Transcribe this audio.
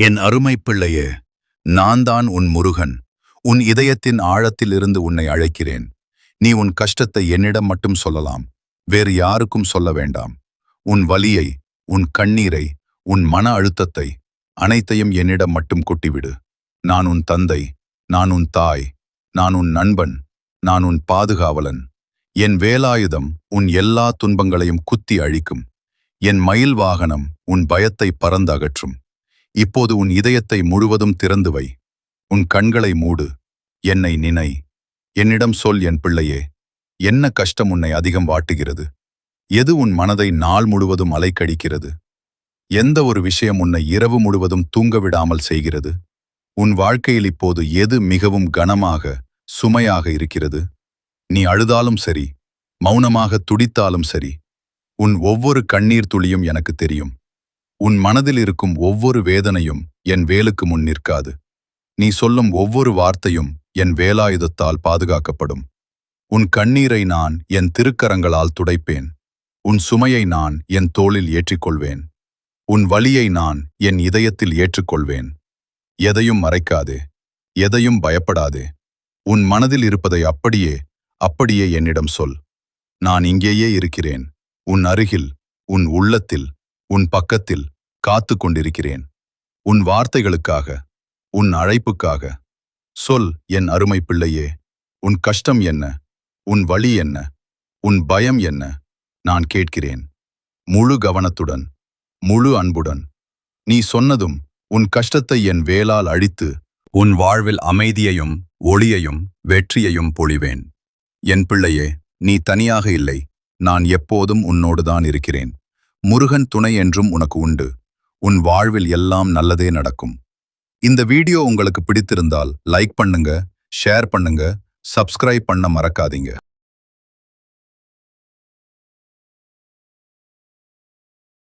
என் அருமை பிள்ளையே, நான் தான் உன் முருகன். உன் இதயத்தின் ஆழத்திலிருந்து உன்னை அழைக்கிறேன். நீ உன் கஷ்டத்தை என்னிடம் மட்டும் சொல்லலாம், வேறு யாருக்கும் சொல்ல வேண்டாம். உன் வலியை, உன் கண்ணீரை, உன் மன அழுத்தத்தை அனைத்தையும் என்னிடம் மட்டும் கொட்டிவிடு. நான் உன் தந்தை, நான் உன் தாய், நான் உன் நண்பன், நான் உன் பாதுகாவலன். என் வேலாயுதம் உன் எல்லா துன்பங்களையும் குத்தி அழிக்கும். என் மயில் வாகனம் உன் பயத்தை பறந்து அகற்றும். இப்போது உன் இதயத்தை முழுவதும் திறந்து வை. உன் கண்களை மூடு. என்னை நினை. என்னிடம் சொல் என் பிள்ளையே. என்ன கஷ்டம் உன்னை அதிகம் வாட்டுகிறது? எது உன் மனதை நாள் முழுவதும் அலைக்கடிக்கிறது? எந்த ஒரு விஷயம் உன்னை இரவு முழுவதும் தூங்க விடாமல் செய்கிறது? உன் வாழ்க்கையில் இப்போது எது மிகவும் கனமாக, சுமையாக இருக்கிறது? நீ அழுதாலும் சரி, மௌனமாக துடித்தாலும் சரி, உன் ஒவ்வொரு கண்ணீர் துளியும் எனக்கு தெரியும். உன் மனதில் இருக்கும் ஒவ்வொரு வேதனையும் என் வேலுக்கு முன் நிற்காது. நீ சொல்லும் ஒவ்வொரு வார்த்தையும் என் வேலாயுதத்தால் பாதுகாக்கப்படும். உன் கண்ணீரை நான் என் திருக்கரங்களால் துடைப்பேன். உன் சுமையை நான் என் தோளில் ஏற்றிக்கொள்வேன். உன் வலியை நான் என் இதயத்தில் ஏற்றுக்கொள்வேன். எதையும் மறைக்காதே, எதையும் பயப்படாதே. உன் மனதில் இருப்பதை அப்படியே என்னிடம் சொல். நான் இங்கேயே இருக்கிறேன், உன் அருகில், உன் உள்ளத்தில், உன் பக்கத்தில் காத்து கொண்டிருக்கிறேன். உன் வார்த்தைகளுக்காக, உன் அழைப்புக்காக. சொல் என் அருமை பிள்ளையே. உன் கஷ்டம் என்ன? உன் வலி என்ன? உன் பயம் என்ன? நான் கேட்கிறேன். முழு கவனத்துடன், முழு அன்புடன். நீ சொன்னதும் உன் கஷ்டத்தை என் வேலால் அழித்து உன் வாழ்வில் அமைதியையும் ஒளியையும் வெற்றியையும் பொழிவேன். என் பிள்ளையே, நீ தனியாக இல்லை. நான் எப்போதும் உன்னோடுதான் இருக்கிறேன். முருகன் துணை என்றும் உனக்கு உண்டு. உன் வாழ்வில் எல்லாம் நல்லதே நடக்கும். இந்த வீடியோ உங்களுக்கு பிடித்திருந்தால் லைக் பண்ணுங்க, ஷேர் பண்ணுங்க, சப்ஸ்கிரைப் பண்ண மறக்காதீங்க.